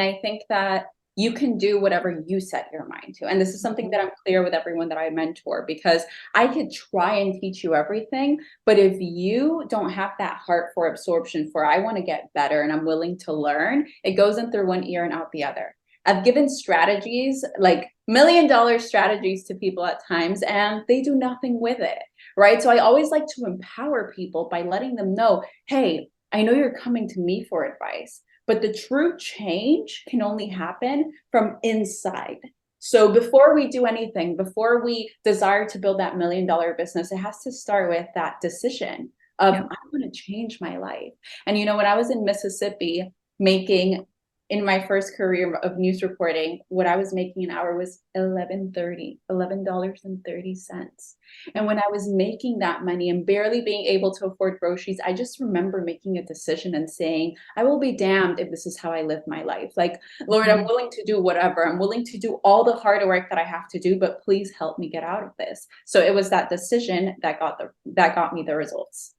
I think that you can do whatever you set your mind to. And this is something that I'm clear with everyone that I mentor, because I could try and teach you everything, but if you don't have that heart for absorption, for I want to get better and I'm willing to learn, it goes in through one ear and out the other. I've given strategies, like $1 million strategies to people at times, and they do nothing with it, right? So I always like to empower people by letting them know, hey, I know you're coming to me for advice, but the true change can only happen from inside. So before we do anything, before we desire to build that $1 million business, it has to start with that decision of, I want to change my life. And, when I was in Mississippi making, in my first career of news reporting, what I was making an hour was $11.30. And when I was making that money and barely being able to afford groceries, I just remember making a decision and saying, I will be damned if this is how I live my life. Like, Lord, I'm willing to do whatever. I'm willing to do all the hard work that I have to do, but please help me get out of this. So it was that decision that got me the results.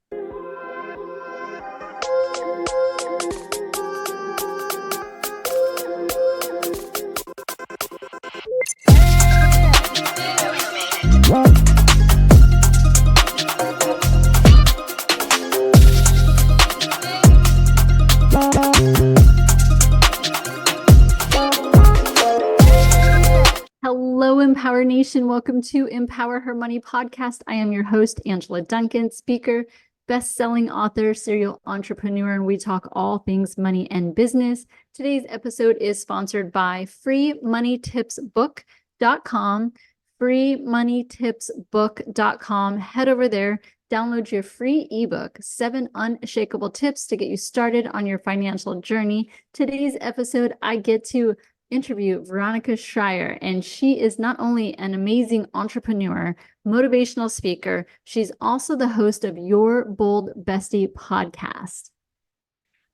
Hello, Empower Nation. Welcome to Empower Her Money podcast. I am your host, Angela Duncan, speaker, best-selling author, serial entrepreneur, and we talk all things money and business. Today's episode is sponsored by freemoneytipsbook.com, freemoneytipsbook.com. Head over there, download your free ebook, 7 Unshakable Tips to get you started on your financial journey. Today's episode, I get to interview Veronica Schreyer, and she is not only an amazing entrepreneur, motivational speaker, she's also the host of Your Bold Bestie podcast.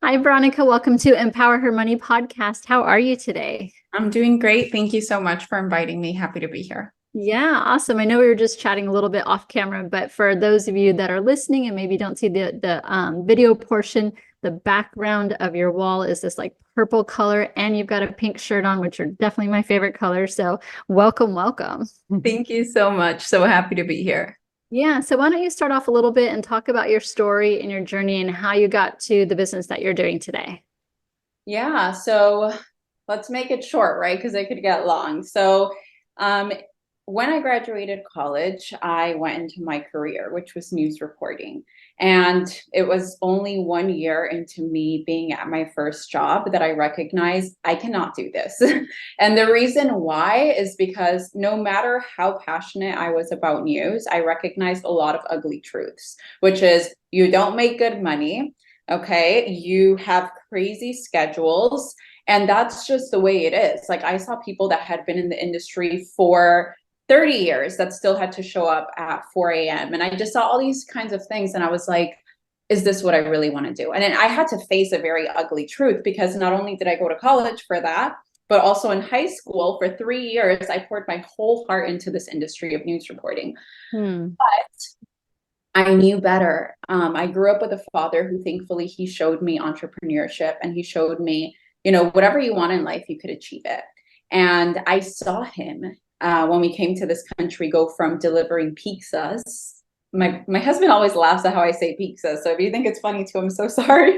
Hi, Veronica. Welcome to Empower Her Money podcast. How are you today? I'm doing great. Thank you so much for inviting me. Happy to be here. Yeah, awesome. I know we were just chatting a little bit off camera, but for those of you that are listening and maybe don't see the video portion, the background of your wall is this like purple color, and you've got a pink shirt on, which are definitely my favorite colors. So welcome. Thank you so much. So happy to be here. Yeah. So why don't you start off a little bit and talk about your story and your journey and how you got to the business that you're doing today? Yeah. So let's make it short, right? Because it could get long. So, when I graduated college, I went into my career, which was news reporting. And it was only 1 year into me being at my first job that I recognized I cannot do this. And the reason why is because no matter how passionate I was about news, I recognized a lot of ugly truths, which is you don't make good money. Okay. You have crazy schedules. And that's just the way it is. Like, I saw people that had been in the industry for 30 years that still had to show up at 4 a.m. And I just saw all these kinds of things. And I was like, is this what I really want to do? And then I had to face a very ugly truth, because not only did I go to college for that, but also in high school for 3 years, I poured my whole heart into this industry of news reporting. But I knew better. I grew up with a father who, thankfully, he showed me entrepreneurship, and he showed me, whatever you want in life, you could achieve it. And I saw him when we came to this country go from delivering pizzas. My husband always laughs at how I say pizza. So if you think it's funny too, I'm so sorry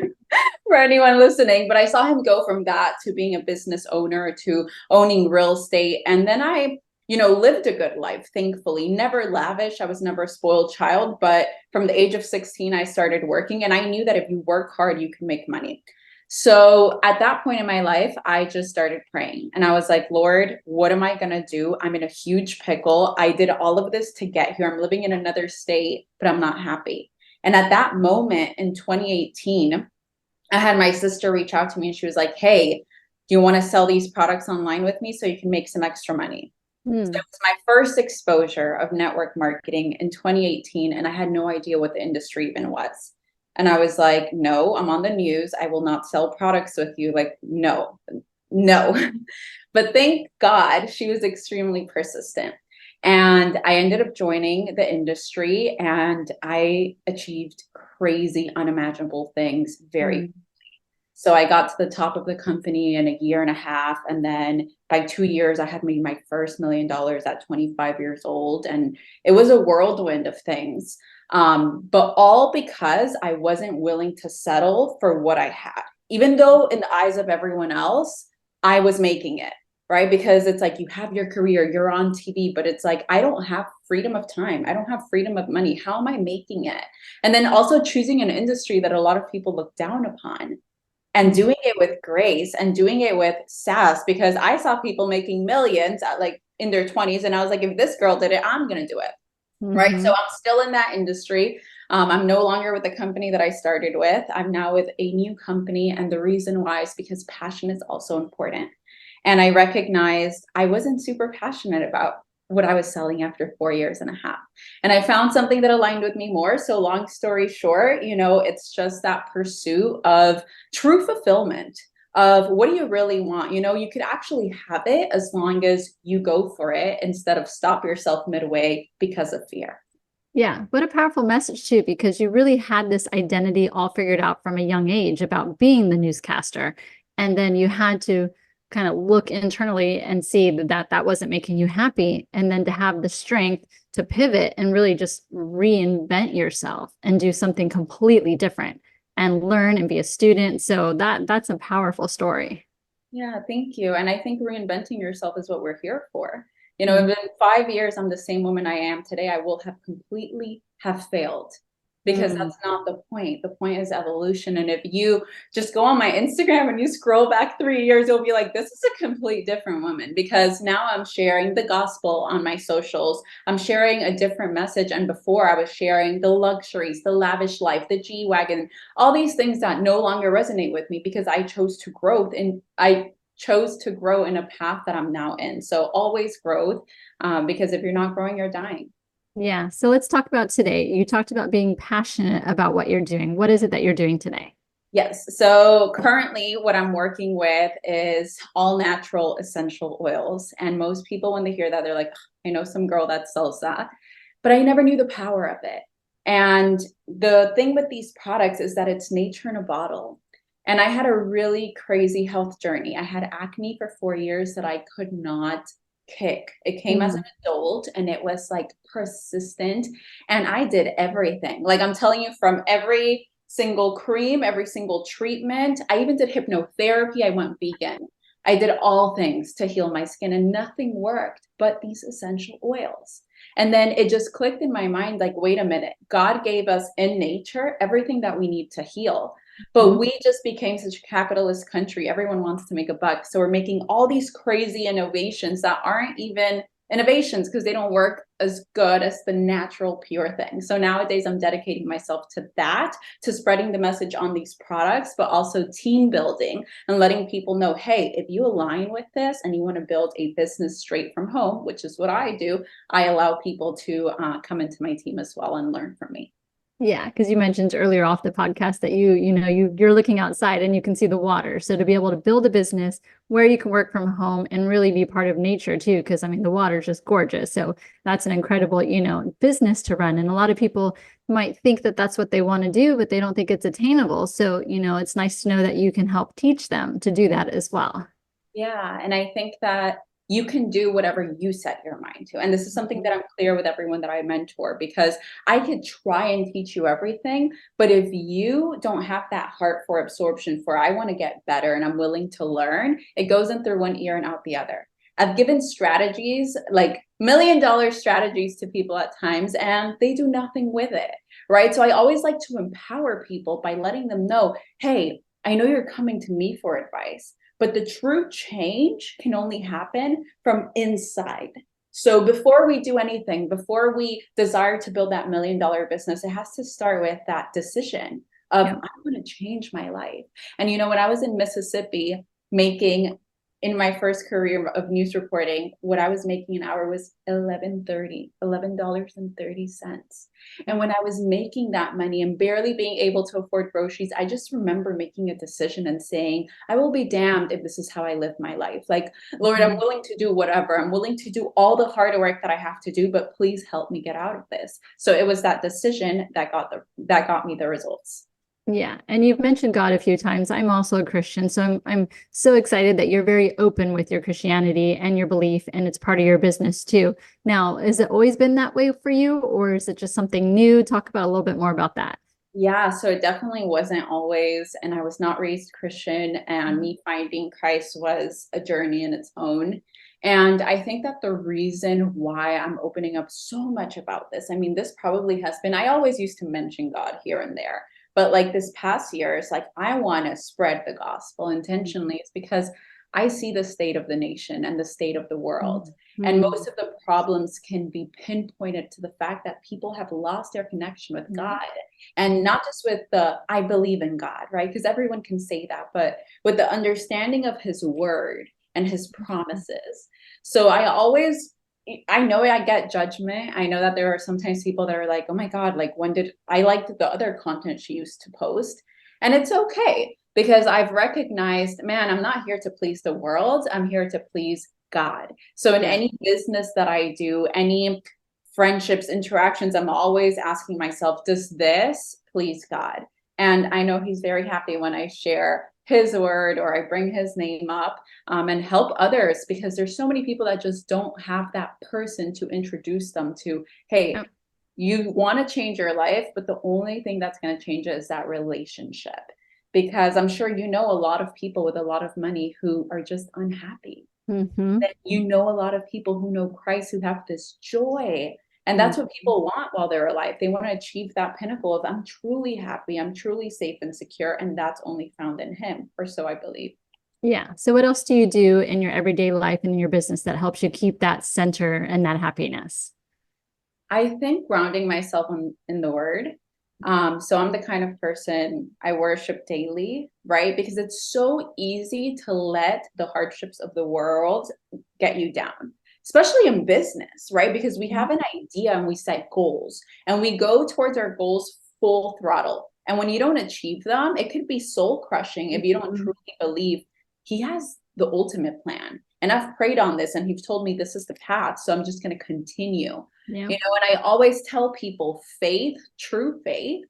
for anyone listening. But I saw him go from that to being a business owner to owning real estate. And then I lived a good life, thankfully, never lavish. I was never a spoiled child. But from the age of 16, I started working, and I knew that if you work hard, you can make money. So at that point in my life, I just started praying, and I was like, Lord, what am I going to do? I'm in a huge pickle. I did all of this to get here. I'm living in another state, but I'm not happy. And at that moment in 2018, I had my sister reach out to me, and she was like, hey, do you want to sell these products online with me so you can make some extra money? So it was my first exposure of network marketing in 2018, and I had no idea what the industry even was. And I was like, no, I'm on the news. I will not sell products with you. Like, no. But thank God she was extremely persistent. And I ended up joining the industry, and I achieved crazy, unimaginable things very quickly. So I got to the top of the company in a year and a half. And then by 2 years, I had made my first $1 million at 25 years old. And it was a whirlwind of things. But all because I wasn't willing to settle for what I had, even though in the eyes of everyone else, I was making it, right? Because it's like, you have your career, you're on TV, but it's like, I don't have freedom of time. I don't have freedom of money. How am I making it? And then also choosing an industry that a lot of people look down upon, and doing it with grace and doing it with sass, because I saw people making millions at like in their 20s. And I was like, if this girl did it, I'm going to do it. Right. So I'm still in that industry. I'm no longer with the company that I started with. I'm now with a new company. And the reason why is because passion is also important. And I recognized I wasn't super passionate about what I was selling after 4 years and a half. And I found something that aligned with me more. So long story short, it's just that pursuit of true fulfillment of what do you really want? You could actually have it as long as you go for it instead of stop yourself midway because of fear. Yeah, what a powerful message too, because you really had this identity all figured out from a young age about being the newscaster. And then you had to kind of look internally and see that wasn't making you happy. And then to have the strength to pivot and really just reinvent yourself and do something completely different and learn and be a student. So that's a powerful story. Yeah, thank you. And I think reinventing yourself is what we're here for. If in 5 years I'm the same woman I am today, I will have completely have failed, because that's not the point. The point is evolution. And if you just go on my Instagram and you scroll back 3 years, you'll be like, this is a complete different woman, because now I'm sharing the gospel on my socials. I'm sharing a different message. And before, I was sharing the luxuries, the lavish life, the G-Wagon, all these things that no longer resonate with me, because I chose to grow in a path that I'm now in. So always growth, because if you're not growing, you're dying. Yeah. So let's talk about today. You talked about being passionate about what you're doing. What is it that you're doing today? Yes. So currently what I'm working with is all natural essential oils. And most people, when they hear that, they're like, I know some girl that sells that, but I never knew the power of it. And the thing with these products is that it's nature in a bottle. And I had a really crazy health journey. I had acne for 4 years that I could not kick. It came as an adult, and it was like persistent. And I did everything. Like, I'm telling you, from every single cream, every single treatment. I even did hypnotherapy. I went vegan. I did all things to heal my skin, and nothing worked but these essential oils. And then it just clicked in my mind, like, wait a minute, God gave us in nature everything that we need to heal. But we just became such a capitalist country. Everyone wants to make a buck. So we're making all these crazy innovations that aren't even innovations, because they don't work as good as the natural, pure thing. So nowadays I'm dedicating myself to that, to spreading the message on these products, but also team building and letting people know, hey, if you align with this and you want to build a business straight from home, which is what I do, I allow people to come into my team as well and learn from me. Yeah, because you mentioned earlier off the podcast that you're looking outside and you can see the water. So to be able to build a business where you can work from home and really be part of nature too, because I mean the water is just gorgeous. So that's an incredible, business to run. And a lot of people might think that that's what they want to do, but they don't think it's attainable. So, it's nice to know that you can help teach them to do that as well. Yeah, and I think that you can do whatever you set your mind to. And this is something that I'm clear with everyone that I mentor, because I could try and teach you everything, but if you don't have that heart for absorption, for I want to get better and I'm willing to learn, it goes in through one ear and out the other. I've given strategies, like $1 million strategies, to people at times, and they do nothing with it, right? So I always like to empower people by letting them know, hey, I know you're coming to me for advice, but the true change can only happen from inside. So before we do anything, before we desire to build that $1 million business, it has to start with that decision of, I'm going to change my life. And, when I was in Mississippi making, in my first career of news reporting, what I was making an hour was $11.30. And when I was making that money and barely being able to afford groceries, I just remember making a decision and saying, I will be damned if this is how I live my life. Like, Lord, I'm willing to do whatever. I'm willing to do all the hard work that I have to do, but please help me get out of this. So it was that decision that got me the results. Yeah, and you've mentioned God a few times. I'm also a Christian, so I'm so excited that you're very open with your Christianity and your belief, and it's part of your business too. Now, has it always been that way for you, or is it just something new? Talk about a little bit more about that. Yeah, so it definitely wasn't always, and I was not raised Christian, and me finding Christ was a journey in its own. And I think that the reason why I'm opening up so much about this, I mean, this probably has been, I always used to mention God here and there, but like this past year, it's like I want to spread the gospel intentionally. It's because I see the state of the nation and the state of the world. And Mhm. most of the problems can be pinpointed to the fact that people have lost their connection with God. And not just with the I believe in God, right? Because everyone can say that, but with the understanding of his word and his promises. So I know I get judgment. I know that there are sometimes people that are like, oh my God, like when did I liked the other content she used to post? And it's okay because I've recognized, man, I'm not here to please the world. I'm here to please God. So in Yeah. any business that I do, any friendships, interactions, I'm always asking myself, does this please God? And I know he's very happy when I share his word or I bring his name up and help others because there's so many people that just don't have that person to introduce them to, hey, Yep. you want to change your life, but the only thing that's going to change it is that relationship. Because I'm sure you know a lot of people with a lot of money who are just unhappy. Mhm. That you know a lot of people who know Christ who have this joy. And that's what people want while they're alive. They want to achieve that pinnacle of I'm truly happy, I'm truly safe and secure, and that's only found in him, or so I believe. Yeah. So what else do you do in your everyday life and in your business that helps you keep that center and that happiness? I think grounding myself in the word. So I'm the kind of person I worship daily, right? Because it's so easy to let the hardships of the world get you down, especially in business, right? Because we have an idea and we set goals and we go towards our goals full throttle. And when you don't achieve them, it could be soul crushing if you don't Mhm. truly believe he has the ultimate plan. And I've prayed on this and he's told me this is the path. So I'm just going to continue. Yeah. You know, and I always tell people faith, true faith,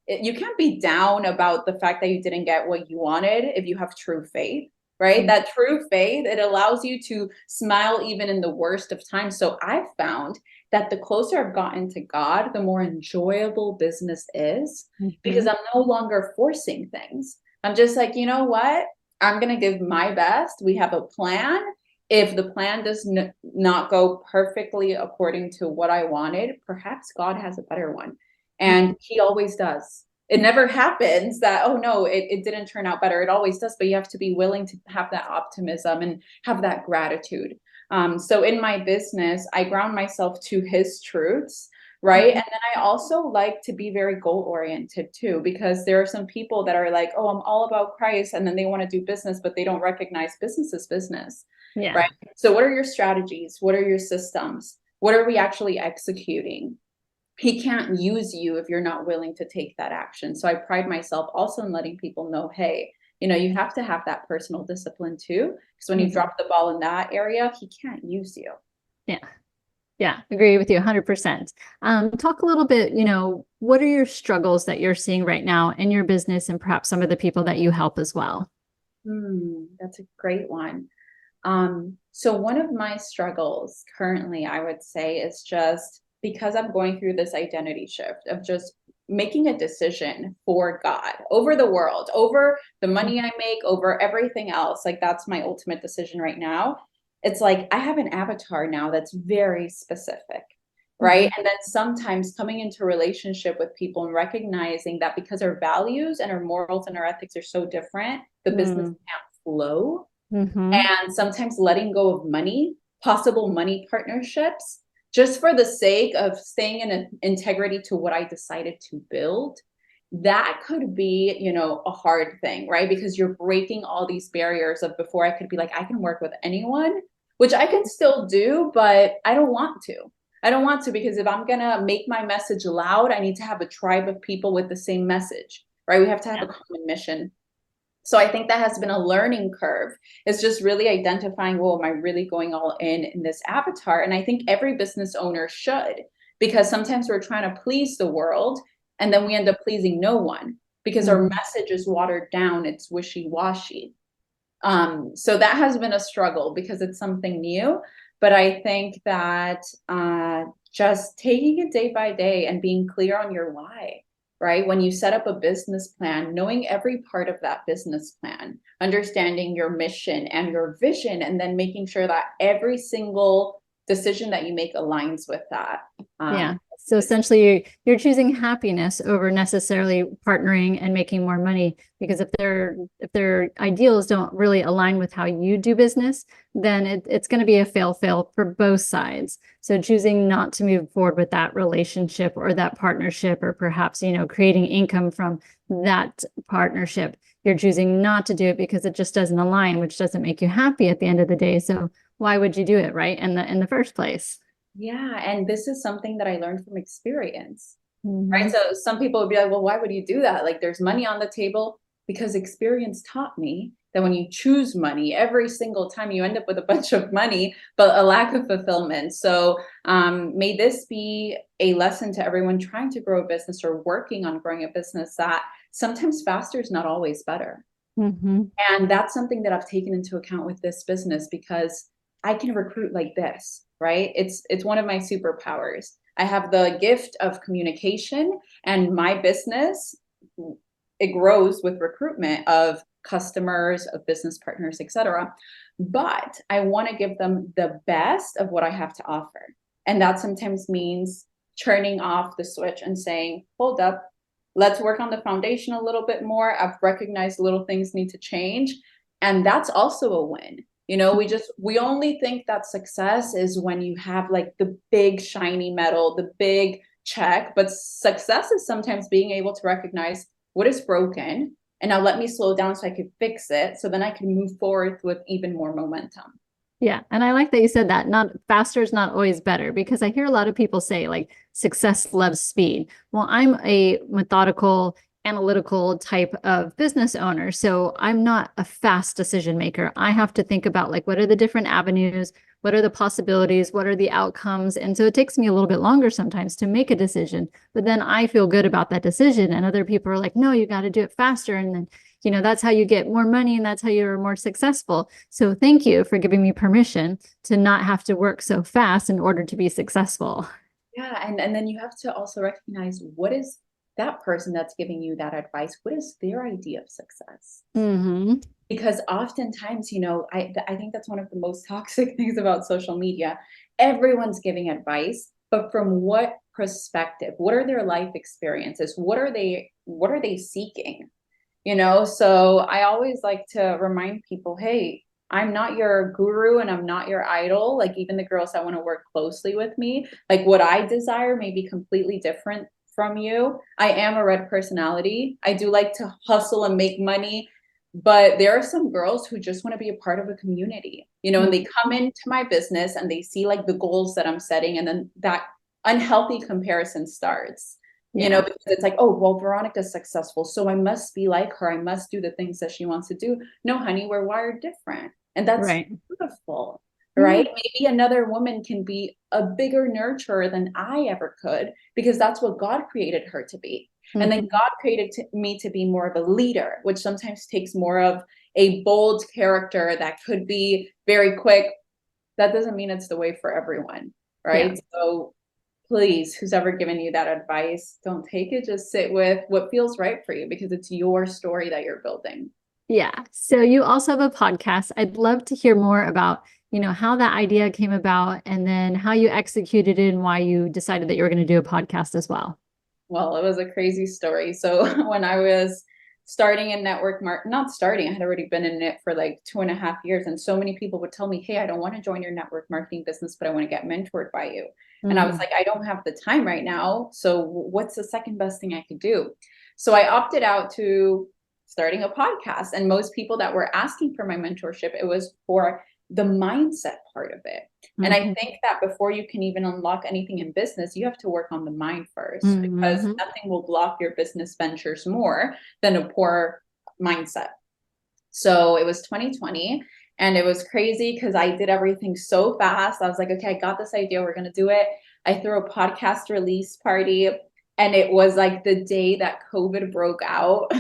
you can't be down about the fact that you didn't get what you wanted if you have true faith, right? Mhm. That true faith, it allows you to smile even in the worst of times. So I've found that the closer I've gotten to God, the more enjoyable business is because Mhm. I'm no longer forcing things. I'm just like, you know what? I'm going to give my best. We have a plan. If the plan does not go perfectly according to what I wanted, perhaps God has a better one. And he always does. It never happens that, oh no, it didn't turn out better. It always does, but you have to be willing to have that optimism and have that gratitude. So in my business, I ground myself to his truths, right? And then I also like to be very goal oriented too, because there are some people that are like, oh, I'm all about Christ. And then they want to do business, but they don't recognize business as business, Yeah. right? So what are your strategies? What are your systems? What are we actually executing? He can't use you if you're not willing to take that action. So I pride myself also in letting people know, hey, you know, you have to have that personal discipline too. Because when you Mhm. drop the ball in that area, he can't use you. Yeah. Yeah. Agree with you 100%. Talk a little bit, what are your struggles that you're seeing right now in your business and perhaps some of the people that you help as well? That's a great one. So one of my struggles currently, I would say, is just because I'm going through this identity shift of just making a decision for God over the world, over the money I make, over everything else. Like that's my ultimate decision right now. It's like I have an avatar now that's very specific, right? Mhm. And then sometimes coming into relationship with people and recognizing that because our values and our morals and our ethics are so different, the business Mm. can't flow, Mhm. and sometimes letting go of money, possible money partnerships, just for the sake of staying in integrity to what I decided to build. That could be, you know, a hard thing, right? Because you're breaking all these barriers of before I could be like, I can work with anyone, which I can still do, but I don't want to. I don't want to because if I'm going to make my message loud, I need to have a tribe of people with the same message, right? We have to have a Yeah. common mission. So I think that has been a learning curve. It's just really identifying, well, am I really going all in this avatar? And I think every business owner should, because sometimes we're trying to please the world and then we end up pleasing no one because our message is watered down. It's wishy-washy. So that has been a struggle because it's something new. But I think that just taking it day by day and being clear on your why, right? When you set up a business plan, knowing every part of that business plan, understanding your mission and your vision, and then making sure that every single decision that you make aligns with that. Yeah. So essentially you're choosing happiness over necessarily partnering and making more money, because if their ideals don't really align with how you do business, then it's going to be a fail for both sides. So choosing not to move forward with that relationship or that partnership, or perhaps, creating income from that partnership, you're choosing not to do it because it just doesn't align, which doesn't make you happy at the end of the day. So why would you do it, right? In the first place? Yeah. And this is something that I learned from experience, right? Mm-hmm. So some people would be like, well, why would you do that? Like, there's money on the table. Because experience taught me that when you choose money, every single time you end up with a bunch of money, but a lack of fulfillment. So may this be a lesson to everyone trying to grow a business or working on growing a business, that sometimes faster is not always better. Mm-hmm. And that's something that I've taken into account with this business, because I can recruit like this, right? It's one of my superpowers. I have the gift of communication, and my business, it grows with recruitment of customers, of business partners, etc. But I want to give them the best of what I have to offer. And that sometimes means turning off the switch and saying, hold up, let's work on the foundation a little bit more. I've recognized little things need to change. And that's also a win. We only think that success is when you have like the big shiny medal, the big check, but success is sometimes being able to recognize what is broken, and now let me slow down so I can fix it, so then I can move forward with even more momentum. Yeah. And I like that you said that not faster is not always better, because I hear a lot of people say like success loves speed. Well, I'm a methodical, analytical type of business owner. So I'm not a fast decision maker. I have to think about like, what are the different avenues? What are the possibilities? What are the outcomes? And so it takes me a little bit longer sometimes to make a decision, but then I feel good about that decision. And other people are like, no, you got to do it faster. And then that's how you get more money, and that's how you're more successful. So thank you for giving me permission to not have to work so fast in order to be successful. Yeah, and then you have to also recognize, what is that person that's giving you that advice, what is their idea of success? Mm-hmm. Because oftentimes, I think that's one of the most toxic things about social media. Everyone's giving advice, but from what perspective? What are their life experiences? What are they seeking? So I always like to remind people, hey, I'm not your guru and I'm not your idol. Like, even the girls that want to work closely with me, like what I desire may be completely different from you. I am a red personality. I do like to hustle and make money, but there are some girls who just want to be a part of a community, and they come into my business and they see like the goals that I'm setting, and then that unhealthy comparison starts. Because it's like, oh, well, Veronica's successful, so I must be like her. I must do the things that she wants to do. No, honey, we're wired different. And that's Right. beautiful, Yeah. right? Maybe another woman can be a bigger nurturer than I ever could, because that's what God created her to be. And then God created me to be more of a leader, which sometimes takes more of a bold character that could be very quick. That doesn't mean it's the way for everyone, Yeah. right? So please, who's ever given you that advice, don't take it. Just sit with what feels right for you, because it's your story that you're building. Yeah. So you also have a podcast. I'd love to hear more about, how that idea came about, and then how you executed it and why you decided that you were going to do a podcast as well. Well, it was a crazy story. So when I was starting in not starting, I had already been in it for like 2.5 years. And so many people would tell me, hey, I don't want to join your network marketing business, but I want to get mentored by you. And I was like, I don't have the time right now. So what's the second best thing I could do? So I opted out to starting a podcast. And most people that were asking for my mentorship, it was for the mindset part of it. And I think that before you can even unlock anything in business, you have to work on the mind first, because nothing will block your business ventures more than a poor mindset. So it was 2020, and it was crazy because I did everything so fast. I was like, okay, I got this idea. We're going to do it. I threw a podcast release party. And it was like the day that COVID broke out.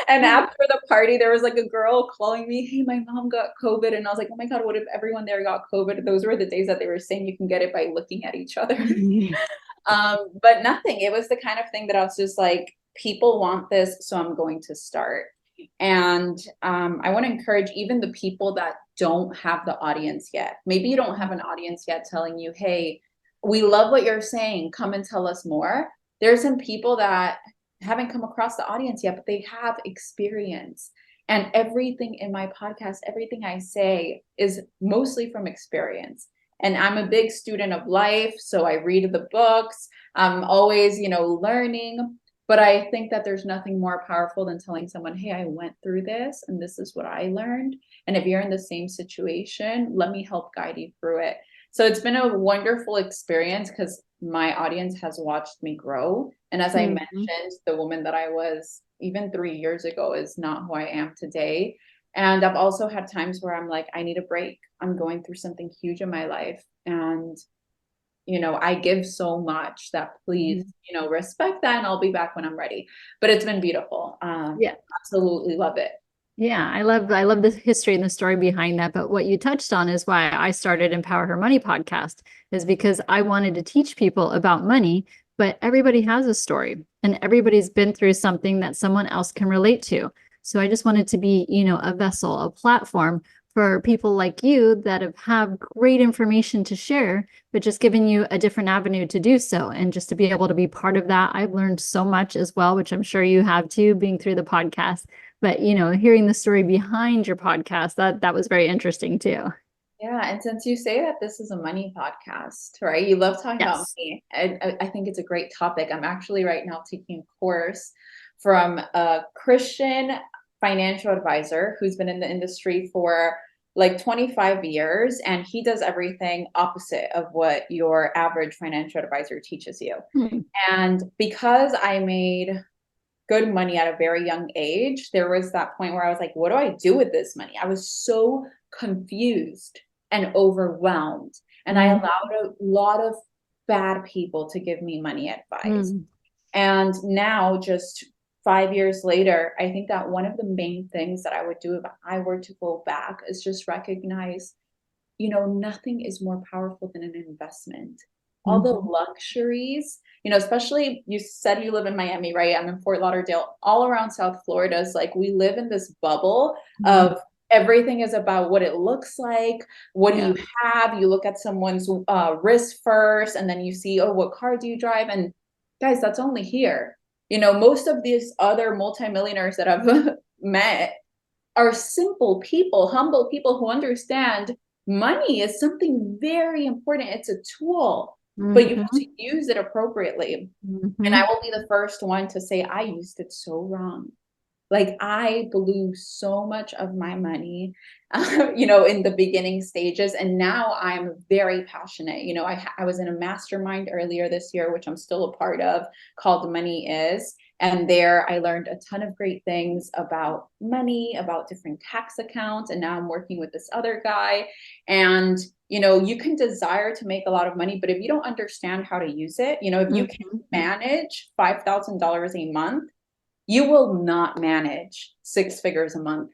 And after the party, there was like a girl calling me, hey, my mom got COVID. And I was like, oh my God, what if everyone there got COVID? Those were the days that they were saying you can get it by looking at each other. But nothing. It was the kind of thing that I was just like, people want this, so I'm going to start. And I want to encourage even the people that don't have the audience yet. Maybe you don't have an audience yet telling you, hey, we love what you're saying. Come and tell us more. There's some people that haven't come across the audience yet, but they have experience. And everything in my podcast, everything I say is mostly from experience. And I'm a big student of life. So I read the books. I'm always, learning. But I think that there's nothing more powerful than telling someone, hey, I went through this and this is what I learned. And if you're in the same situation, let me help guide you through it. So it's been a wonderful experience because my audience has watched me grow. And as I mentioned, the woman that I was even 3 years ago is not who I am today. And I've also had times where I'm like, I need a break. I'm going through something huge in my life. And I give so much that please, respect that, and I'll be back when I'm ready. But it's been beautiful. Yeah. Absolutely love it. Yeah, I love the history and the story behind that. But what you touched on is why I started Empower Her Money podcast, is because I wanted to teach people about money, but everybody has a story and everybody's been through something that someone else can relate to. So I just wanted to be, a vessel, a platform for people like you that have great information to share, but just giving you a different avenue to do so. And just to be able to be part of that, I've learned so much as well, which I'm sure you have too, being through the podcast. But, hearing the story behind your podcast, that was very interesting too. Yeah. And since you say that this is a money podcast, right? You love talking about Yes. money. I think it's a great topic. I'm actually right now taking a course from a Christian financial advisor who's been in the industry for like 25 years. And he does everything opposite of what your average financial advisor teaches you. And because I made good money at a very young age, there was that point where I was like, what do I do with this money? I was so confused and overwhelmed. And I allowed a lot of bad people to give me money advice. And now, just 5 years later, I think that one of the main things that I would do if I were to go back is just recognize, nothing is more powerful than an investment. All the luxuries, especially you said you live in Miami, right? I'm in Fort Lauderdale. All around South Florida is like we live in this bubble of everything is about what it looks like. What do you have? You look at someone's wrist first, and then you see, oh, what car do you drive? And guys, that's only here. Most of these other multimillionaires that I've met are simple people, humble people who understand money is something very important. It's a tool, but you have to use it appropriately. And I will be the first one to say I used it so wrong. Like I blew so much of my money, in the beginning stages. And now I'm very passionate. I was in a mastermind earlier this year, which I'm still a part of, called Money Is. And there I learned a ton of great things about money, about different tax accounts. And now I'm working with this other guy. And, you can desire to make a lot of money, but if you don't understand how to use it, if you can manage $5,000 a month, you will not manage 6 figures a month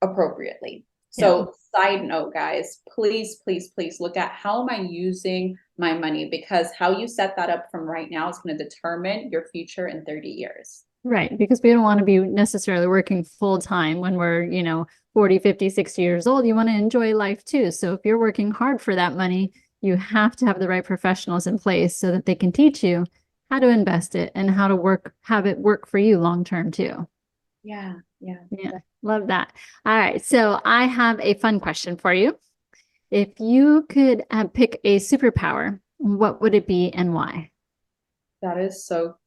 appropriately. So side note, guys, please, please, please look at how am I using my money, because how you set that up from right now is going to determine your future in 30 years. Right. Because we don't want to be necessarily working full time when we're, 40, 50, 60 years old. You want to enjoy life too. So if you're working hard for that money, you have to have the right professionals in place so that they can teach you how to invest it and how to have it work for you long term too. Yeah. Love that. All right. So I have a fun question for you. If you could pick a superpower, what would it be and why? That is so,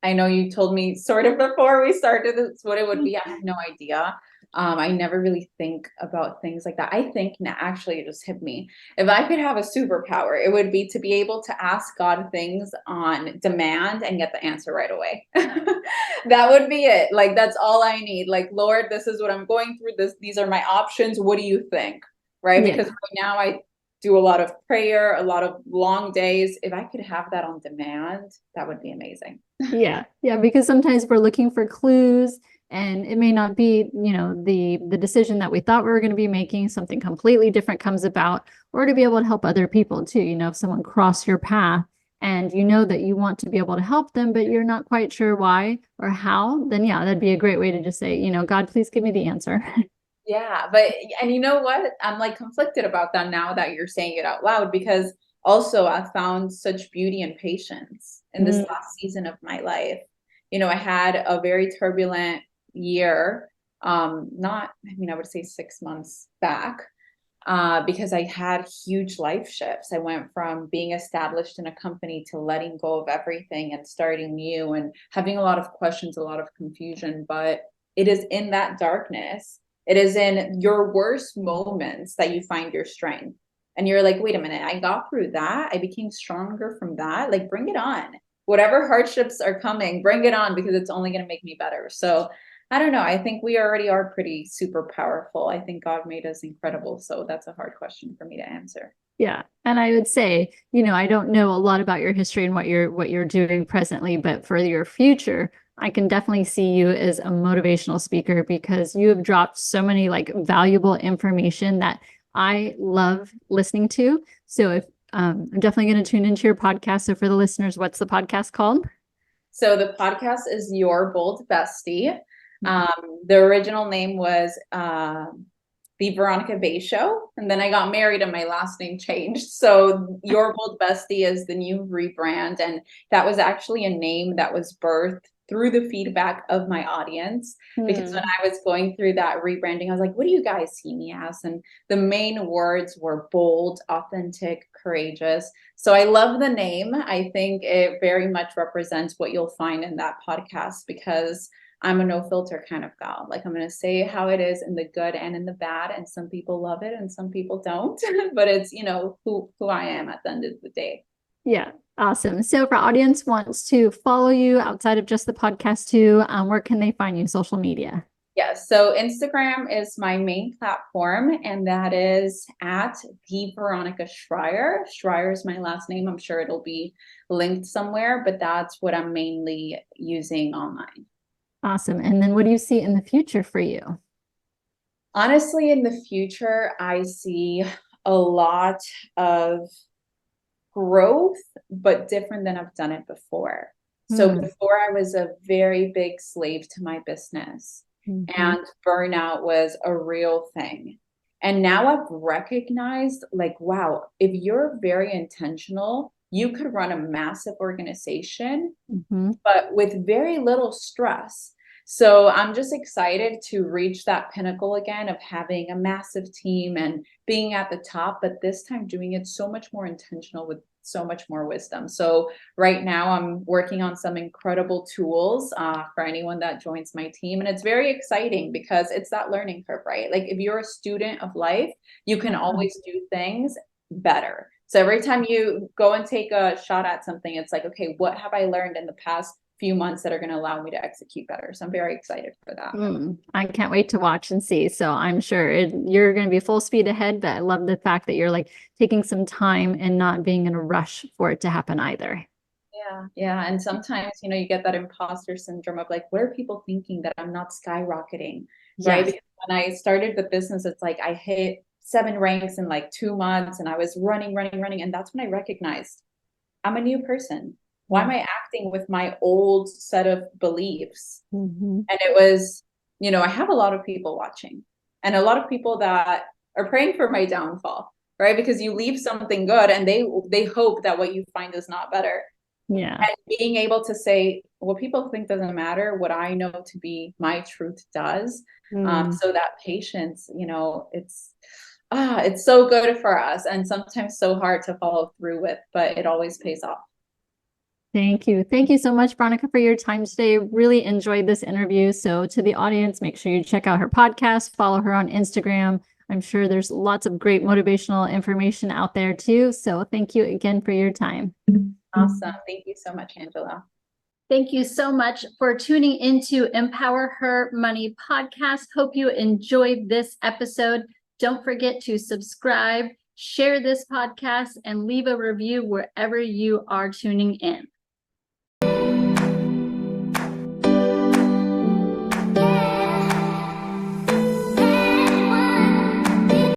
I know you told me sort of before we started this what it would be. I have no idea. I never really think about things like that. I think now, actually, it just hit me. If I could have a superpower, it would be to be able to ask God things on demand and get the answer right away. That would be it. Like, that's all I need. Like, Lord, this is what I'm going through. These are my options. What do you think? Right? Because right now I do a lot of prayer, a lot of long days. If I could have that on demand, that would be amazing. Yeah. Yeah. Because sometimes we're looking for clues and it may not be, the decision that we thought we were going to be making, something completely different comes about, or to be able to help other people too. If someone crossed your path and you know that you want to be able to help them, but you're not quite sure why or how, then yeah, that'd be a great way to just say, God, please give me the answer. Yeah, and you know what? I'm like conflicted about that now that you're saying it out loud, because also I found such beauty and patience in this Mm. last season of my life. I had a very turbulent year, I would say 6 months back, because I had huge life shifts. I went from being established in a company to letting go of everything and starting new and having a lot of questions, a lot of confusion. But it is in that darkness, it is in your worst moments that you find your strength. And you're like, wait a minute, I got through that. I became stronger from that. Like, bring it on. Whatever hardships are coming, bring it on, because it's only going to make me better. So I don't know. I think we already are pretty super powerful. I think God made us incredible. So that's a hard question for me to answer. Yeah. And I would say, I don't know a lot about your history and what you're doing presently, but for your future, I can definitely see you as a motivational speaker because you have dropped so many like valuable information that I love listening to. So if I'm definitely going to tune into your podcast. So for the listeners, what's the podcast called? So the podcast is Your Bold Bestie. The original name was The Veronica Bay Show. And then I got married and my last name changed. So Your Bold Bestie is the new rebrand. And that was actually a name that was birthed through the feedback of my audience. Because when I was going through that rebranding, I was like, what do you guys see me as? And the main words were bold, authentic, courageous. So I love the name. I think it very much represents what you'll find in that podcast, because I'm a no filter kind of gal. Like, I'm going to say how it is in the good and in the bad. And some people love it and some people don't, but it's, who I am at the end of the day. Yeah. Awesome. So if our audience wants to follow you outside of just the podcast too, where can they find you? Social media? Yes. So Instagram is my main platform, and that is at the Veronica Schreyer. Schreyer is my last name. I'm sure it'll be linked somewhere, but that's what I'm mainly using online. Awesome. And then what do you see in the future for you? Honestly, in the future, I see a lot of growth, but different than I've done it before. So before, I was a very big slave to my business, and burnout was a real thing. And now I've recognized, like, wow, if you're very intentional, you could run a massive organization, but with very little stress. So I'm just excited to reach that pinnacle again of having a massive team and being at the top, but this time doing it so much more intentional with so much more wisdom. So right now I'm working on some incredible tools for anyone that joins my team. And it's very exciting because it's that learning curve, right? Like, if you're a student of life, you can always do things better. So every time you go and take a shot at something, it's like, okay, what have I learned in the past few months that are going to allow me to execute better? So I'm very excited for that. I can't wait to watch and see. So I'm sure you're going to be full speed ahead, but I love the fact that you're like taking some time and not being in a rush for it to happen either. Yeah. And sometimes, you get that imposter syndrome of like, what are people thinking that I'm not skyrocketing, right? Because when I started the business, it's like I hit 7 ranks in like 2 months, and I was running. And that's when I recognized I'm a new person. Why am I acting with my old set of beliefs? And it was, I have a lot of people watching, and a lot of people that are praying for my downfall, right? Because you leave something good and they hope that what you find is not better. Yeah. And being able to say, what people think doesn't matter, what I know to be my truth does. So that patience, it's so good for us, and sometimes so hard to follow through with, but it always pays off. Thank you. Thank you so much, Veronica, for your time today. Really enjoyed this interview. So to the audience, make sure you check out her podcast, follow her on Instagram. I'm sure there's lots of great motivational information out there too. So thank you again for your time. Awesome. Thank you so much, Angela. Thank you so much for tuning into Empower Her Money podcast. Hope you enjoyed this episode. Don't forget to subscribe share this podcast, and leave a review wherever you are tuning in.